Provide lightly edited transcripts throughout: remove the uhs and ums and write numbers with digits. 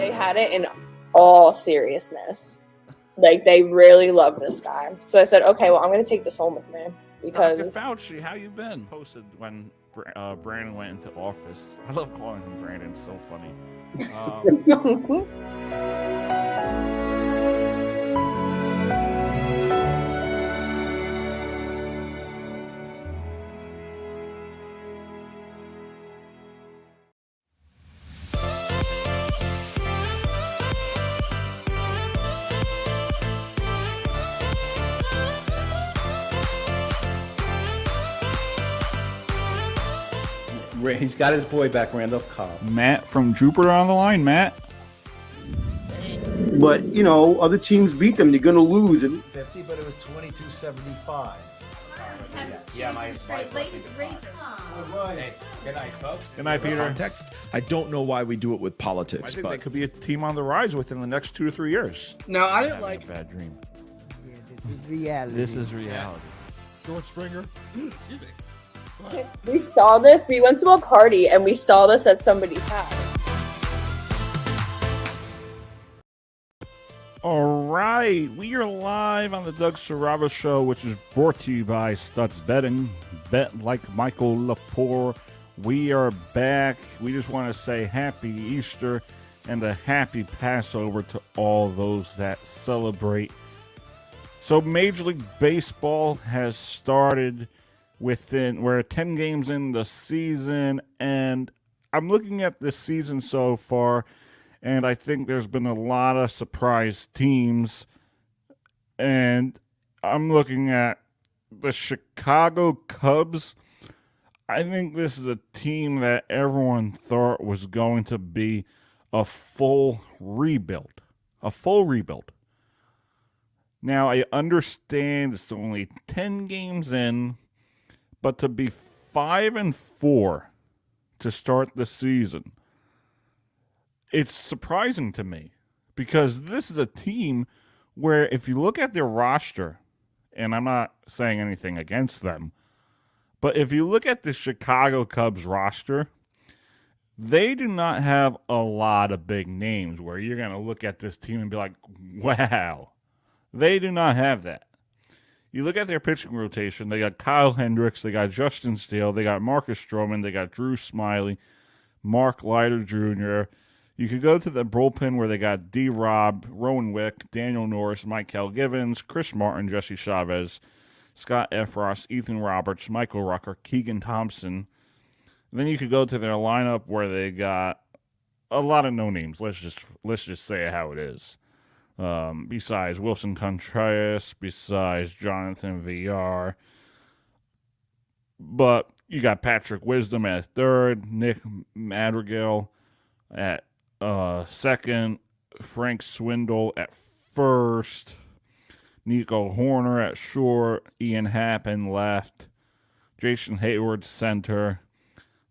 they had it in all seriousness. Like, they really love this guy. So I said, okay, well, I'm going to take this home with me. Because Dr. Fauci, how you been? Posted when Brandon went into office. I love calling him Brandon. It's so funny. He's got his boy back, Randolph Cobb. Matt from Jupiter on the line. Matt. But, you know, other teams beat them. They're going to lose. 50, but it was 22-75. Yeah, my Hey, good night, folks. Good night, Peter. Context. I don't know why we do it with I politics, think but they could be a team on the rise within the next 2 to 3 years. No, I didn't Having like a bad dream. Yeah, this is reality. This is reality. George Springer. Excuse me. we saw this. We went to a party and we saw this at somebody's house. All right, we are live on the Doug Sarava Show, which is brought to you by Stutz Betting. Bet like Michael Laporte. We are back. We just want to say happy Easter and a happy Passover to all those that celebrate. So Major League Baseball has started we're 10 games in the season, and I'm looking at this season so far, and I think there's been a lot of surprise teams, and I'm looking at the Chicago Cubs. I think this is a team that everyone thought was going to be a full rebuild. A full rebuild. Now, I understand it's only 10 games in, but to be 5-4 to start the season, it's surprising to me because this is a team where if you look at their roster, and I'm not saying anything against them, but if you look at the Chicago Cubs roster, they do not have a lot of big names where you're going to look at this team and be like, wow. They do not have that. You look at their pitching rotation, they got Kyle Hendricks, they got Justin Steele, they got Marcus Stroman, they got Drew Smyly, Mark Leiter Jr. You could go to the bullpen where they got D-Rob, Rowan Wick, Daniel Norris, Michael Givens, Chris Martin, Jesse Chavez, Scott Efros, Ethan Roberts, Michael Rucker, Keegan Thompson. Then you could go to their lineup where they got a lot of no names. Let's just say it how it is. Besides Wilson Contreras, besides Jonathan VR. But you got Patrick Wisdom at third, Nick Madrigal at second, Frank Swindle at first, Nico Horner at short, Ian Happ in left, Jason Hayward center,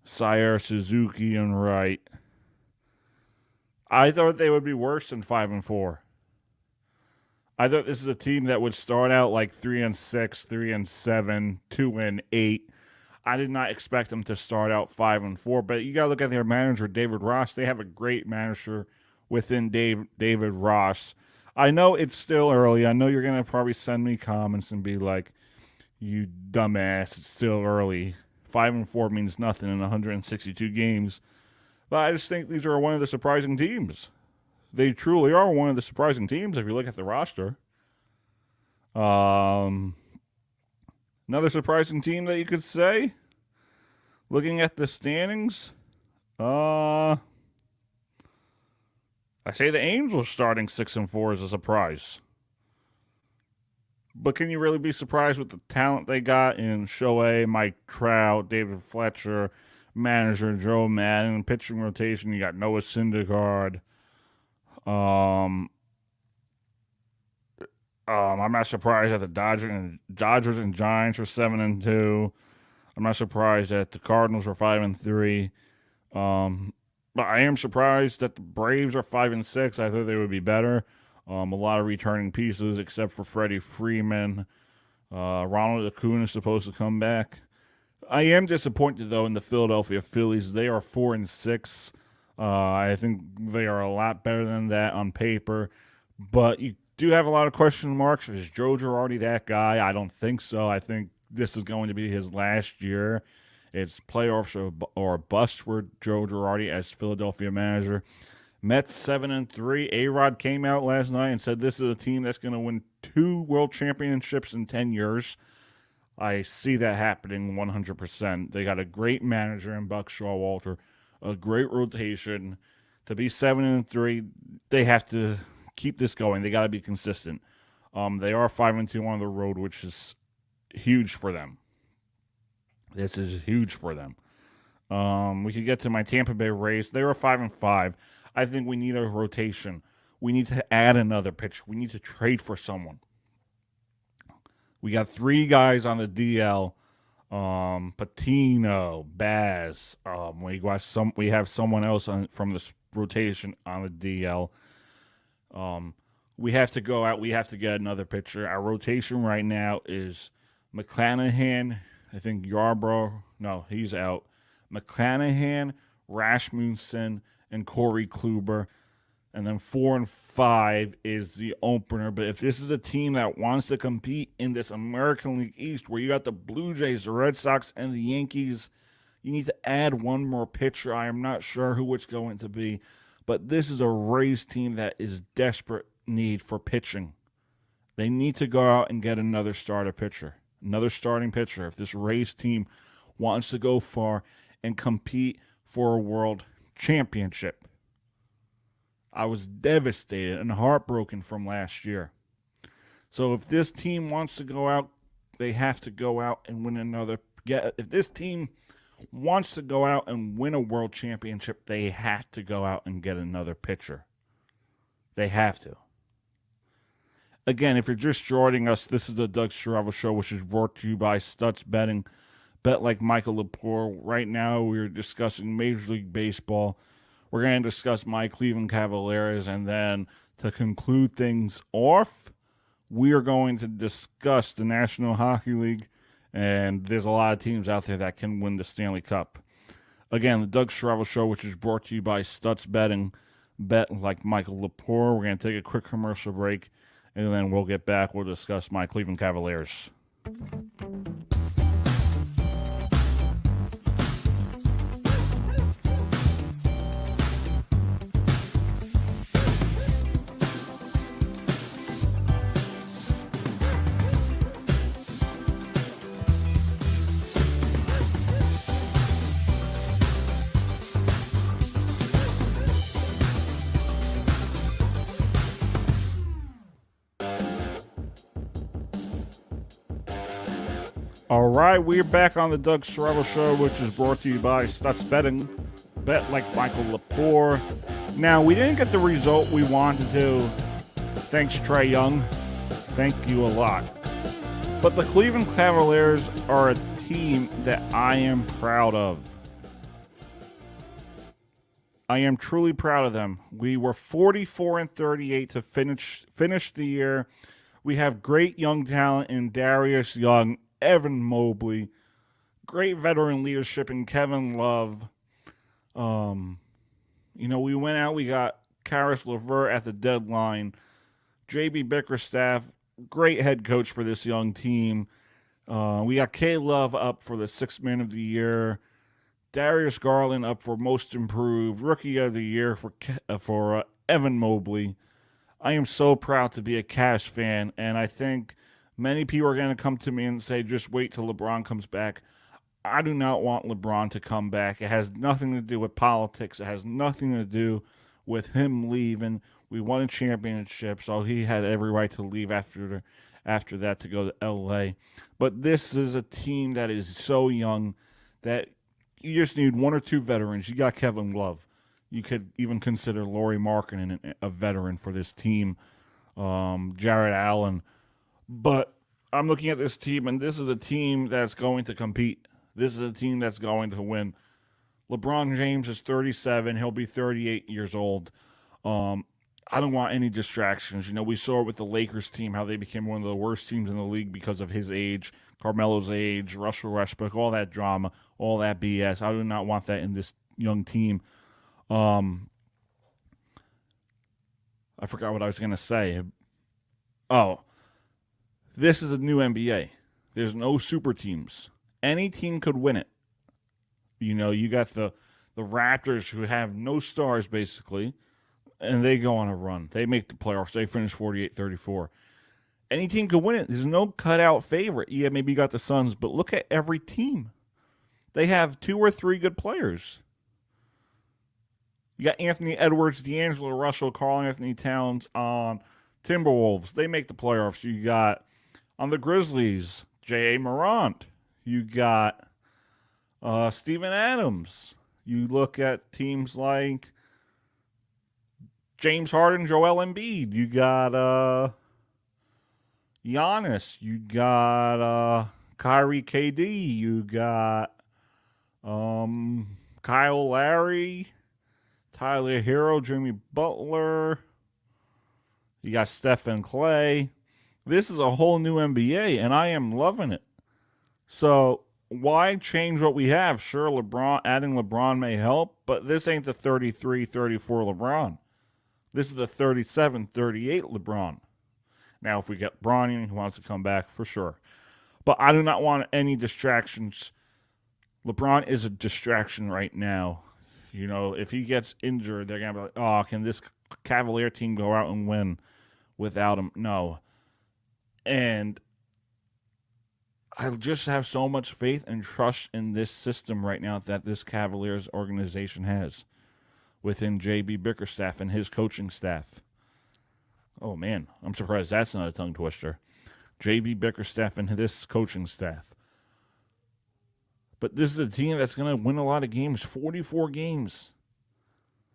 Sire Suzuki in right. I thought they would be worse than 5-4. I thought this is a team that would start out like 3-6, 3-7, 2-8. I did not expect them to start out 5-4, but you got to look at their manager, David Ross. They have a great manager within David Ross. I know it's still early. I know you're going to probably send me comments and be like, you dumbass, it's still early. 5-4 means nothing in 162 games. But I just think these are one of the surprising teams. They truly are one of the surprising teams if you look at the roster. Another surprising team that you could say, looking at the standings, I say the Angels starting 6-4 is a surprise. But can you really be surprised with the talent they got in Shohei, Mike Trout, David Fletcher, manager Joe Madden, pitching rotation? You got Noah Syndergaard. I'm not surprised that the Dodgers and Giants are 7-2. I'm not surprised that the Cardinals are 5-3. But I am surprised that the Braves are 5-6. I thought they would be better. A lot of returning pieces, except for Freddie Freeman. Ronald Acuna is supposed to come back. I am disappointed though in the Philadelphia Phillies. They are 4-6. I think they are a lot better than that on paper, but you do have a lot of question marks. Is Joe Girardi that guy? I don't think so. I think this is going to be his last year. It's playoffs or bust for Joe Girardi as Philadelphia manager. Mets 7-3. A-Rod came out last night and said this is a team that's going to win 2 world championships in 10 years. I see that happening 100%. They got a great manager in Buck Showalter, a great rotation. To be 7-3, they have to keep this going. They got to be consistent. They are 5-2 on the road, which is huge for them. This is huge for them. We could get to my Tampa Bay Rays. They were 5-5. I think we need a rotation. We need to add another pitcher. We need to trade for someone. We got 3 guys on the DL. Patino, Baz. We have someone else from this rotation on the DL. We have to go out. We have to get another pitcher. Our rotation right now is McClanahan. I think Yarbrough. No, he's out. McClanahan, Rasmussen, and Corey Kluber. And then 4 and 5 is the opener. But if this is a team that wants to compete in this American League East, where you got the Blue Jays, the Red Sox, and the Yankees, you need to add one more pitcher. I am not sure who it's going to be. But this is a Rays team that is desperate need for pitching. They need to go out and get another starter pitcher, another starting pitcher. If this Rays team wants to go far and compete for a world championship. I was devastated and heartbroken from last year. So if this team wants to go out, they have to go out and win another. If this team wants to go out and win a world championship, they have to go out and get another pitcher. They have to. Again, if you're just joining us, this is the Doug Stravo Show, which is brought to you by Stutz Betting. Bet like Michael Laporte. Right now, we're discussing Major League Baseball. We're going to discuss my Cleveland Cavaliers, and then to conclude things off, we are going to discuss the National Hockey League, and there's a lot of teams out there that can win the Stanley Cup. Again, the Doug Stravo Show, which is brought to you by Stutz Betting. Bet like Michael Laporte. We're going to take a quick commercial break, and then we'll get back. We'll discuss my Cleveland Cavaliers. All right, we're back on the Doug Stravo Show, which is brought to you by Stutz Betting. Bet like Michael Laporte. Now, we didn't get the result we wanted to. Thanks, Trae Young. Thank you a lot. But the Cleveland Cavaliers are a team that I am proud of. I am truly proud of them. We were 44-38 to finish the year. We have great young talent in Darius Young, Evan Mobley, great veteran leadership in Kevin Love. We went out, we got Karis LeVert at the deadline. J.B. Bickerstaff, great head coach for this young team. We got K Love up for the 6th Man of the Year. Darius Garland up for Most Improved. Rookie of the Year for Evan Mobley. I am so proud to be a Cavs fan, and I think many people are going to come to me and say, just wait till LeBron comes back. I do not want LeBron to come back. It has nothing to do with politics. It has nothing to do with him leaving. We won a championship, so he had every right to leave after that to go to L.A. But this is a team that is so young that you just need 1 or 2 veterans. You got Kevin Love. You could even consider Lauri Markkanen a veteran for this team. Jared Allen. But I'm looking at this team, and this is a team that's going to compete. This is a team that's going to win. LeBron James is 37. He'll be 38 years old. I don't want any distractions. We saw it with the Lakers team, how they became one of the worst teams in the league because of his age, Carmelo's age, Russell Westbrook, all that drama, all that BS. I do not want that in this young team. I forgot what I was going to say. Oh, this is a new NBA. There's no super teams. Any team could win it. You know, you got the Raptors who have no stars, basically, and they go on a run. They make the playoffs. They finish 48-34. Any team could win it. There's no cutout favorite. Yeah, maybe you got the Suns, but look at every team. They have 2 or 3 good players. You got Anthony Edwards, D'Angelo Russell, Karl Anthony Towns on Timberwolves. They make the playoffs. You got on the Grizzlies, J.A. Morant. You got Steven Adams. You look at teams like James Harden, Joel Embiid. You got Giannis. You got Kyrie KD. You got Kyle Lowry, Tyler Hero, Jimmy Butler. You got Stephen Clay. This is a whole new NBA, and I am loving it. So why change what we have? Sure, adding LeBron may help, but this ain't the 33-34 LeBron. This is the 37-38 LeBron. Now, if we get Bronny, who wants to come back, for sure. But I do not want any distractions. LeBron is a distraction right now. You know, if he gets injured, they're going to be like, oh, can this Cavalier team go out and win without him? No. And I just have so much faith and trust in this system right now that this Cavaliers organization has within J.B. Bickerstaff and his coaching staff. Oh, man, I'm surprised that's not a tongue twister. J.B. Bickerstaff and this coaching staff. But this is a team that's going to win a lot of games, 44 games,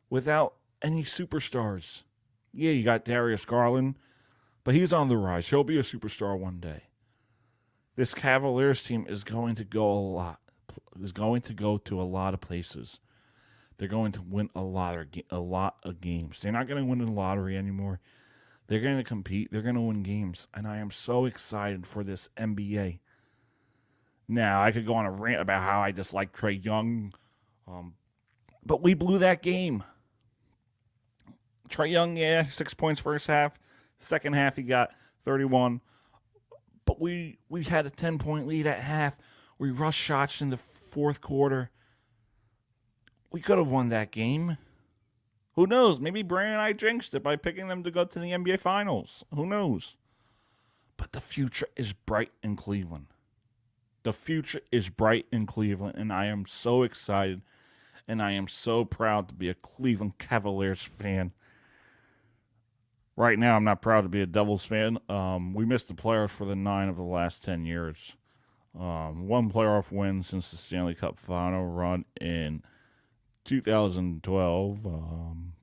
without any superstars. Yeah, you got Darius Garland, but he's on the rise. He'll be a superstar one day. This Cavaliers team is going to go to a lot of places. They're going to win a lot of games. They're not going to win the lottery anymore. They're going to compete. They're going to win games. And I am so excited for this NBA. Now, I could go on a rant about how I dislike Trae Young, but we blew that game. Trae Young, 6 points first half. Second half, he got 31. But we had a 10-point lead at half. We rushed shots in the fourth quarter. We could have won that game. Who knows? Maybe Brian and I jinxed it by picking them to go to the NBA Finals. Who knows? But the future is bright in Cleveland. The future is bright in Cleveland, and I am so excited, and I am so proud to be a Cleveland Cavaliers fan. Right now, I'm not proud to be a Devils fan. We missed the playoffs for the 9 of the last 10 years. One playoff win since the Stanley Cup final run in 2012.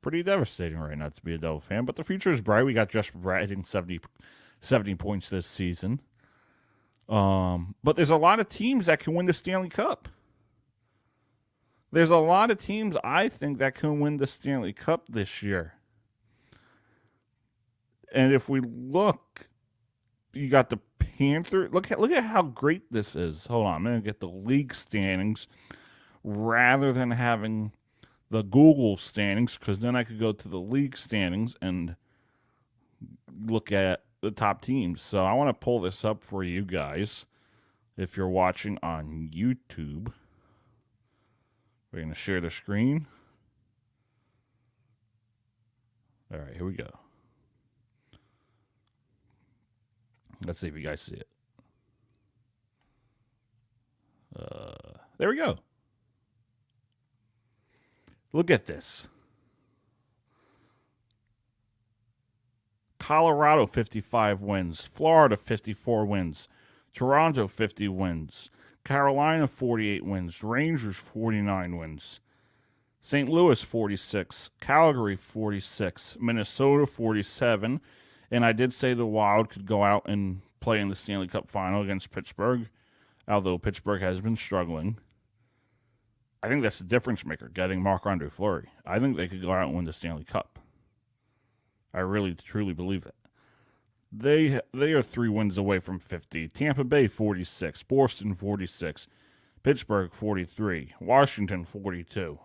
Pretty devastating right now to be a Devils fan, but the future is bright. We got Jesper Bratt hitting 70 points this season. But there's a lot of teams that can win the Stanley Cup. There's a lot of teams, I think, that can win the Stanley Cup this year. And if we look, you got the Panthers. Look at how great this is. Hold on, I'm going to get the league standings rather than having the Google standings, because then I could go to the league standings and look at the top teams. So I want to pull this up for you guys. If you're watching on YouTube, we're going to share the screen. All right, here we go. Let's see if you guys see it. There we go. Look at this. Colorado, 55 wins. Florida, 54 wins. Toronto, 50 wins. Carolina, 48 wins. Rangers, 49 wins. St. Louis, 46. Calgary, 46. Minnesota, 47. And I did say the Wild could go out and play in the Stanley Cup final against Pittsburgh, although Pittsburgh has been struggling. I think that's the difference maker, getting Marc-Andre Fleury. I think they could go out and win the Stanley Cup. I really, truly believe that. They are 3 wins away from 50. Tampa Bay, 46. Boston, 46. Pittsburgh, 43. Washington, 42.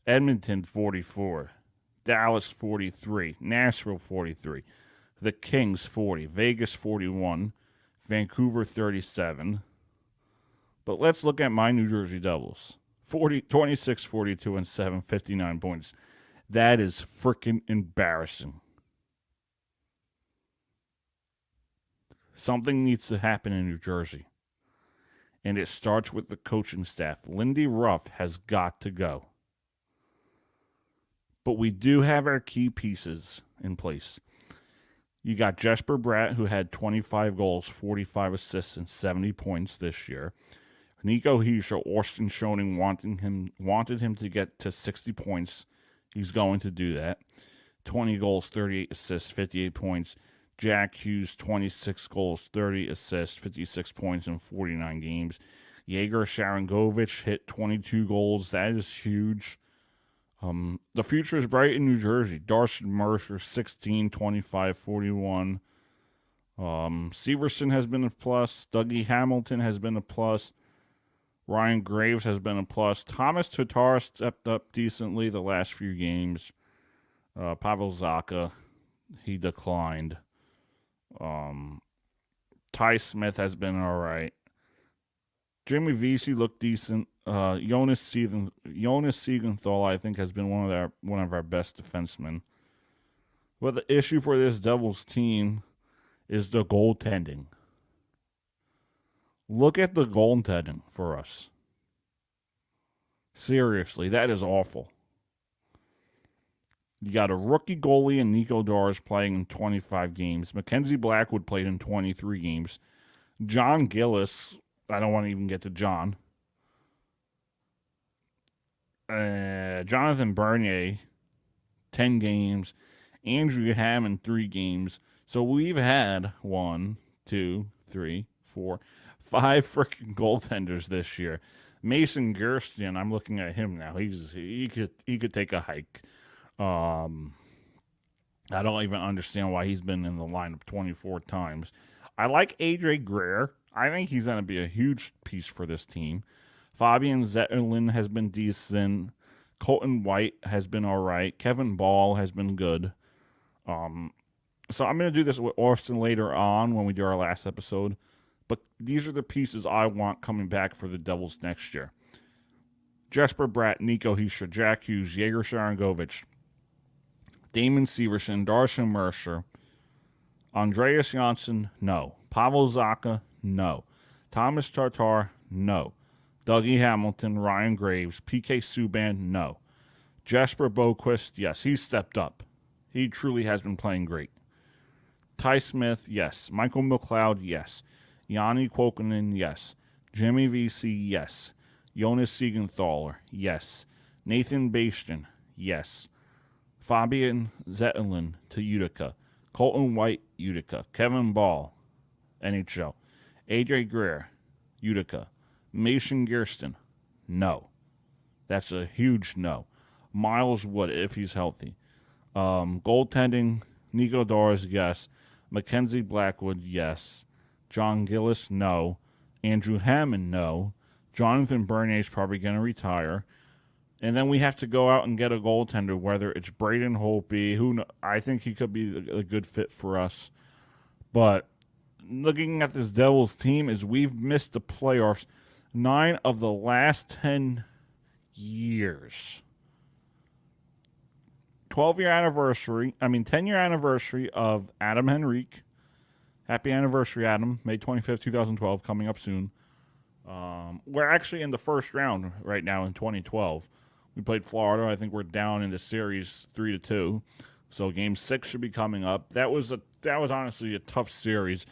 Edmonton 44, Dallas 43, Nashville 43, the Kings 40, Vegas 41, Vancouver 37. But let's look at my New Jersey Devils. 26, 42, and 7, 59 points. That is freaking embarrassing. Something needs to happen in New Jersey. And it starts with the coaching staff. Lindy Ruff has got to go. But we do have our key pieces in place. You got Jesper Bratt, who had 25 goals, 45 assists, and 70 points this year. Nico Hischier, Austin Schoening wanted him to get to 60 points. He's going to do that. 20 goals, 38 assists, 58 points. Jack Hughes, 26 goals, 30 assists, 56 points in 49 games. Yegor Sharangovich hit 22 goals. That is huge. The future is bright in New Jersey. Darcy Mercer, 16, 25, 41. Severson has been a plus. Dougie Hamilton has been a plus. Ryan Graves has been a plus. Thomas Tatar stepped up decently the last few games. Pavel Zacha, he declined. Ty Smith has been all right. Jimmy Vesey looked decent. Jonas Siegenthal, I think, has been one of our best defensemen. But the issue for this Devils team is the goaltending. Look at the goaltending for us. Seriously, that is awful. You got a rookie goalie in Nico Dars playing in 25 games. Mackenzie Blackwood played in 23 games. John Gillis, I don't want to even get to John. Jonathan Bernier, 10 games. Andrew Hammond, 3 games. So we've had 1, 2, 3, 4, 5 freaking goaltenders this year. Mason Gerstian, I'm looking at him now. He could take a hike. I don't even understand why he's been in the lineup 24 times. I like A.J. Greer. I think he's going to be a huge piece for this team. Fabian Zetterlund has been decent. Colton White has been all right. Kevin Ball has been good. So I'm going to do this with Austin later on when we do our last episode. But these are the pieces I want coming back for the Devils next year. Jesper Bratt, Nico Hischier, Jack Hughes, Yegor Sharangovich, Damon Severson, Darcy Mercer, Andreas Janssen, no. Pavel Zacha, no. Thomas Tatar, no. Dougie Hamilton, Ryan Graves, PK Subban, no. Jesper Boquist, yes, he's stepped up. He truly has been playing great. Ty Smith, yes. Michael McLeod, yes. Yanni Kuokkanen, yes. Jimmy Vesey, yes. Jonas Siegenthaler, yes. Nathan Bastian, yes. Fabian Zetterlund to Utica. Colton White, Utica. Kevin Ball, NHL. AJ Greer, Utica. Mason Gerston, no. That's a huge no. Miles Wood, if he's healthy. Goaltending, Nico Dars, yes. Mackenzie Blackwood, yes. John Gillis, no. Andrew Hammond, no. Jonathan Bernier is probably going to retire. And then we have to go out and get a goaltender, whether it's Braden Holtby. I think he could be a good fit for us. But looking at this Devils team is we've missed the playoffs 9 of the last 10 years. 10-year anniversary of Adam Henrique. Happy anniversary, Adam. May 25th, 2012, coming up soon. We're actually in the first round right now in 2012. We played Florida. I think we're down in the series 3-2. So game 6 should be coming up. That was honestly a tough series.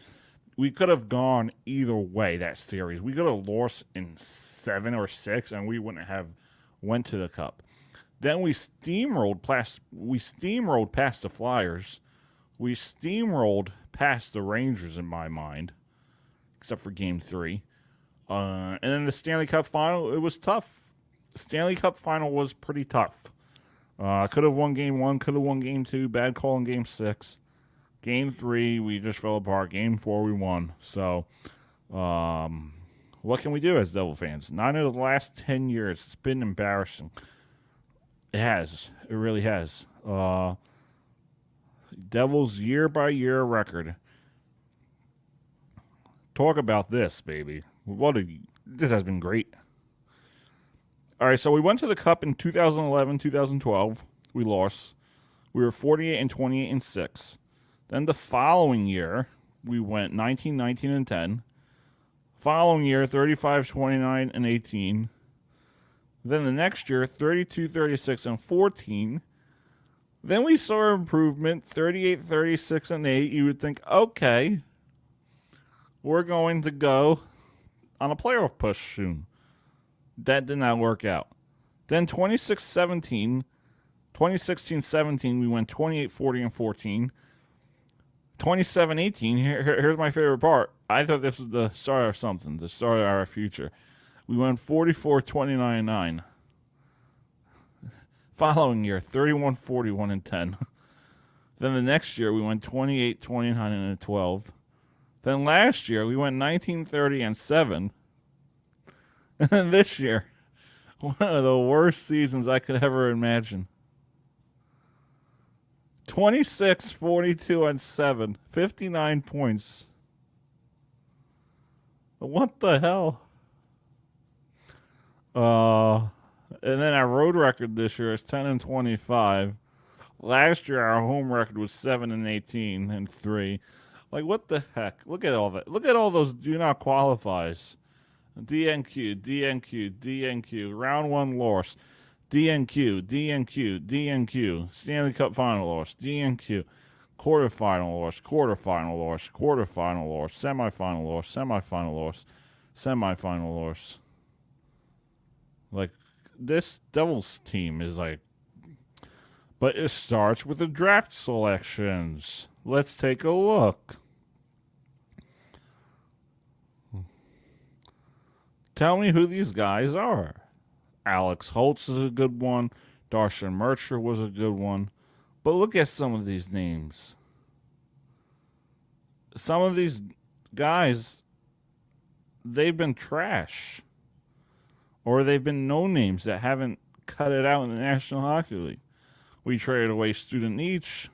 We could have gone either way, that series. We could have lost in 7 or 6, and we wouldn't have went to the Cup. Then we steamrolled past the Flyers. We steamrolled past the Rangers in my mind, except for Game 3. And then the Stanley Cup Final, it was tough. The Stanley Cup Final was pretty tough. Could have won Game 1, could have won Game 2, bad call in Game 6. Game 3, we just fell apart. Game 4, we won. So, what can we do as Devil fans? 9 of the last 10 years, it's been embarrassing. It has. It really has. Devils year-by-year record. Talk about this, baby. This has been great. All right, so we went to the Cup in 2011, 2012. We lost. We were 48 and 28 and 6. Then the following year, we went 19, 19 and 10. Following year, 35, 29 and 18. Then the next year, 32, 36 and 14. Then we saw improvement, 38, 36 and 8. You would think, okay, we're going to go on a playoff push soon. That did not work out. Then 2016-17, we went 28, 40, and 14. 27-18, here's my favorite part. I thought this was the start of something, the start of our future. We went 44, 29, 9. Following year, 31, 41, and 10. Then the next year, we went 28, 29, and 12. Then last year, we went 19, 30, and 7. And then this year, one of the worst seasons I could ever imagine. 26, 42, and 7. 59 points. What the hell? And then our road record this year is 10 and 25. Last year, our home record was 7 and 18 and 3. Like, what the heck? Look at all that. Look at all those do not qualifies. DNQ, DNQ, DNQ. Round 1 loss. DNQ, DNQ, DNQ. Stanley Cup final loss. DNQ. Quarterfinal loss, quarterfinal loss, quarterfinal loss, semifinal loss, semifinal loss, semifinal loss. Like, this Devils team is like... But it starts with the draft selections. Let's take a look. Tell me who these guys are. Alex Holtz is a good one. Darcy Mercer was a good one. But look at some of these names. Some of these guys, they've been trash. Or they've been no-names that haven't cut it out in the National Hockey League. We traded away Student Each.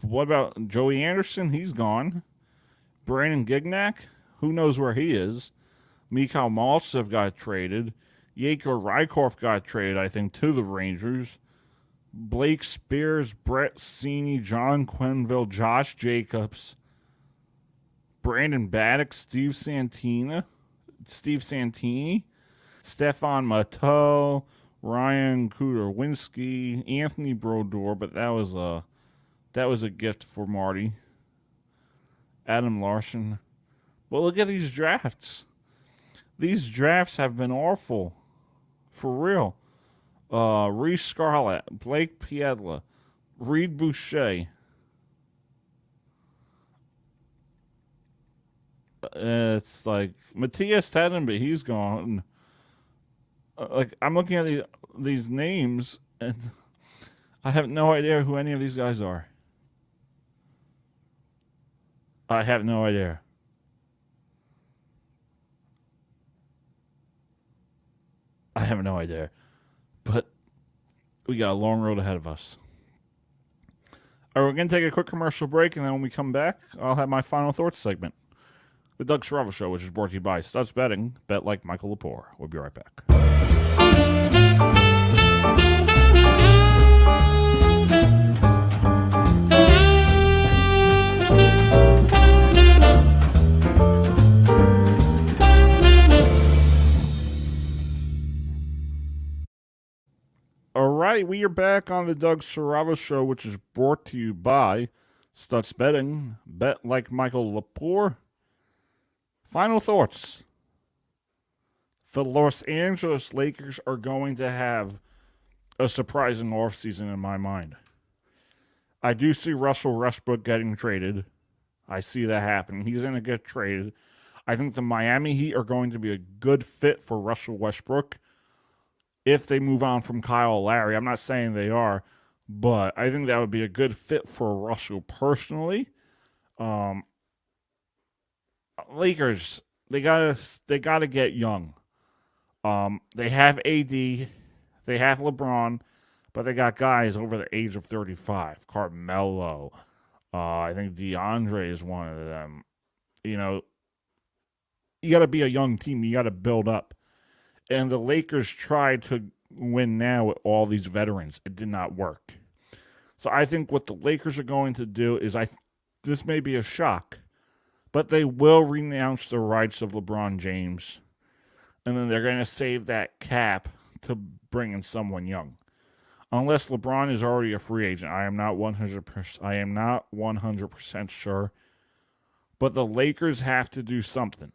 What about Joey Anderson? He's gone. Brandon Gignac? Who knows where he is? Mikhail Maltsev got traded. Yegor Rykov got traded, I think, to the Rangers. Blake Spears, Brett Seney, John Quenville, Josh Jacobs, Brandon Baddock, Steve Santini, Stefan Matteau, Ryan Kuderwinski, Anthony Brodeur, but that was a gift for Marty. Adam Larson. Well, look at these drafts. These drafts have been awful. For real. Reese Scarlett, Blake Piedla, Reed Boucher. It's like Matthias Tedden, but he's gone. Like, I'm looking at these names, and I have no idea who any of these guys are. I have no idea. I have no idea. But we got a long road ahead of us. All right, we're going to take a quick commercial break, and then when we come back, I'll have my final thoughts segment. The Doug Sarava Show, which is brought to you by Studs Betting. Bet like Michael Laporte. We'll be right back. All right, we are back on the Doug Sarava Show, which is brought to you by Studs Betting. Bet like Michael Laporte. Final thoughts. The Los Angeles Lakers are going to have a surprising offseason in my mind. I do see Russell Westbrook getting traded. I see that happening. He's going to get traded. I think the Miami Heat are going to be a good fit for Russell Westbrook if they move on from Kyle Lowry. I'm not saying they are, but I think that would be a good fit for Russell personally. Lakers, they gotta get young. They have AD. They have LeBron, but they got guys over the age of 35. Carmelo. I think DeAndre is one of them. You know, you got to be a young team. You got to build up. And the Lakers tried to win now with all these veterans. It did not work. So I think what the Lakers are going to do is, this may be a shock, but they will renounce the rights of LeBron James. And then they're going to save that cap to bring in someone young. Unless LeBron is already a free agent. I am not 100% sure. But the Lakers have to do something.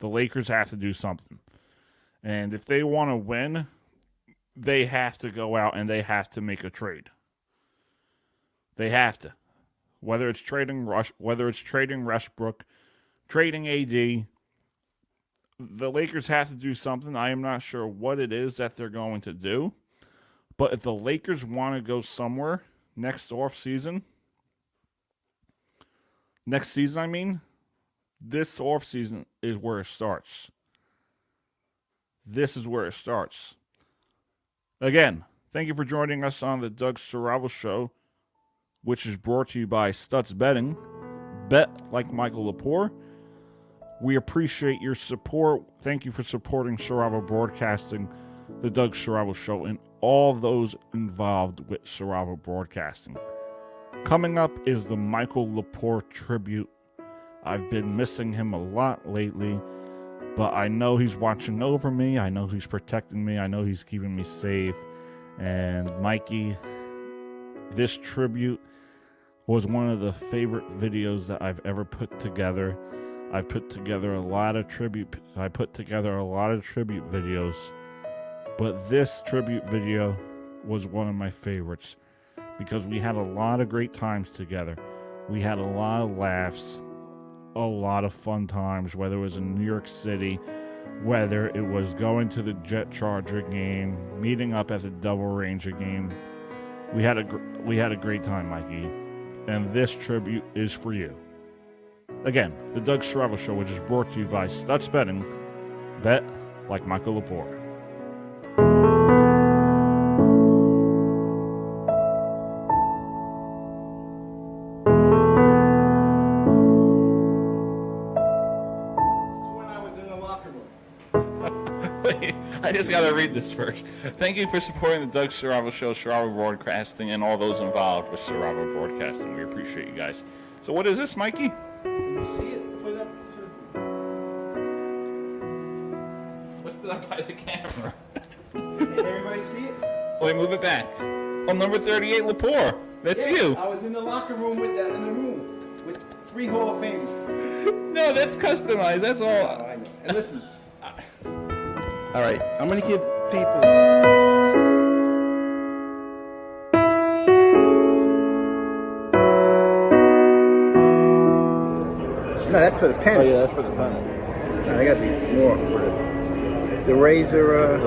The Lakers have to do something. And if they want to win, they have to go out and they have to make a trade. They have to. Whether it's trading Westbrook, trading AD, the Lakers have to do something. I am not sure what it is that they're going to do. But if the Lakers want to go somewhere next offseason, this offseason is where it starts. This is where it starts. Again, thank you for joining us on the Doug Saravo Show, which is brought to you by Stutz Betting. Bet like Michael Laporte. We appreciate your support. Thank you for supporting Saravo Broadcasting, the Doug Saravo Show, and all those involved with Saravo Broadcasting. Coming up is the Michael Laporte tribute. I've been missing him a lot lately, but I know he's watching over me. I know he's protecting me. I know he's keeping me safe. And Mikey, this tribute was one of the favorite videos that I've ever put together. I put together a lot of tribute videos, but this tribute video was one of my favorites because we had a lot of great times together. We had a lot of laughs, a lot of fun times, whether it was in New York City, whether it was going to the Jet Charger game, meeting up at the Devil Ranger game. We had a great time, Mikey, and this tribute is for you. Again, the Doug Saravo Show, which is brought to you by Stutz Betting. Bet like Michael Laporte. When I was in the locker room. Wait, I just got to read this first. Thank you for supporting the Doug Saravo Show, Saravo Broadcasting, and all those involved with Saravo Broadcasting. We appreciate you guys. So what is this, Mikey? Can you see it? Put it up to Lift it up by the camera. Can everybody see it? Wait, move it back. Oh, number 38, Laporte. That's Yeah, you. I was in the locker room with that in the room with 3 Hall of Famers. No, that's customized. That's all. Oh, I know. And listen, all right, I'm gonna give people. No, that's for the pen. Oh yeah, that's for the pen. No, they gotta be more for the razor.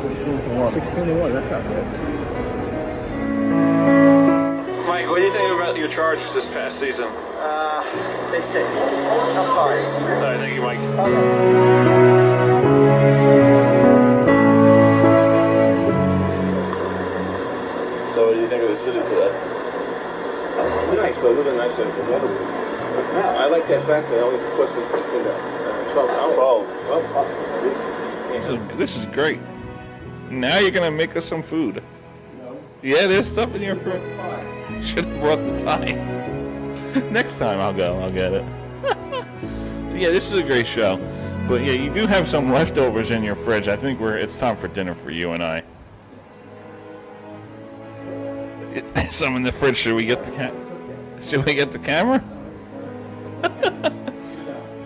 16 to 1. 16 to 1. That's not bad. Mike, what do you think about your Chargers this past season? They stay. I'm sorry. All right, thank you, Mike. So what do you think of the city today? It's nice, but a little bit nicer than the weather. No, I like that fact that it only cost me 16 $12. 12 bucks. This is great. Now you're going to make us some food. No. Yeah, there's stuff in your fridge. Should have brought the pie. Next time I'll go. I'll get it. Yeah, this is a great show. But yeah, you do have some leftovers in your fridge. I think it's time for dinner for you and I. Some in the fridge. Should we get the camera?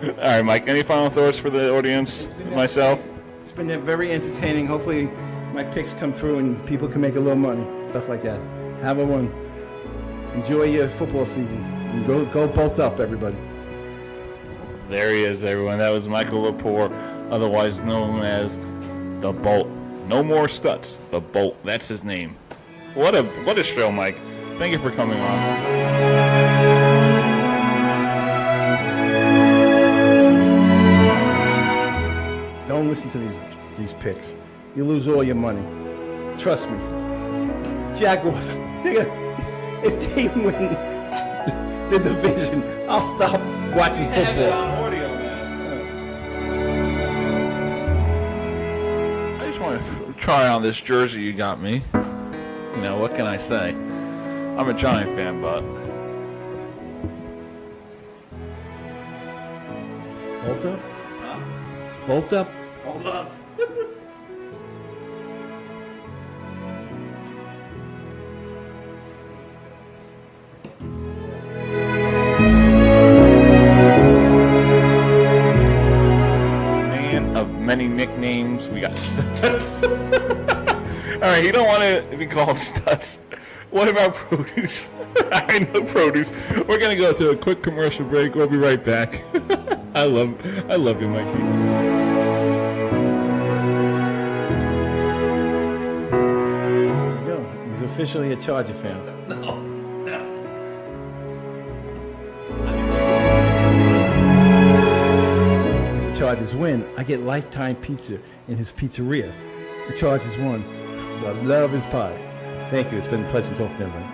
All right, Mike. Any final thoughts for the audience? Myself. It's been very entertaining. Hopefully, my picks come through and people can make a little money, stuff like that. Have a one. Enjoy your football season. And go bolt up, everybody. There he is, everyone. That was Michael Laporte, otherwise known as the Bolt. No more Stutz. The Bolt. That's his name. What a show, Mike. Thank you for coming on. Don't listen to these picks. You lose all your money. Trust me. Jaguars, if they win the division, I'll stop watching football. I just want to try on this jersey you got me. You know, what can I say? I'm a Giant fan, but... Bolt up? Bolt up? Hold up. Man of many nicknames. We got... Alright, you don't want to be called Stutz. What about produce? I know produce. We're going to go to a quick commercial break. We'll be right back. I love you, Mikey. There you go. He's officially a Charger fan. No. If the Chargers win, I get lifetime pizza in his pizzeria. The Chargers won, so I love his pie. Thank you. It's been a pleasure talking to everyone.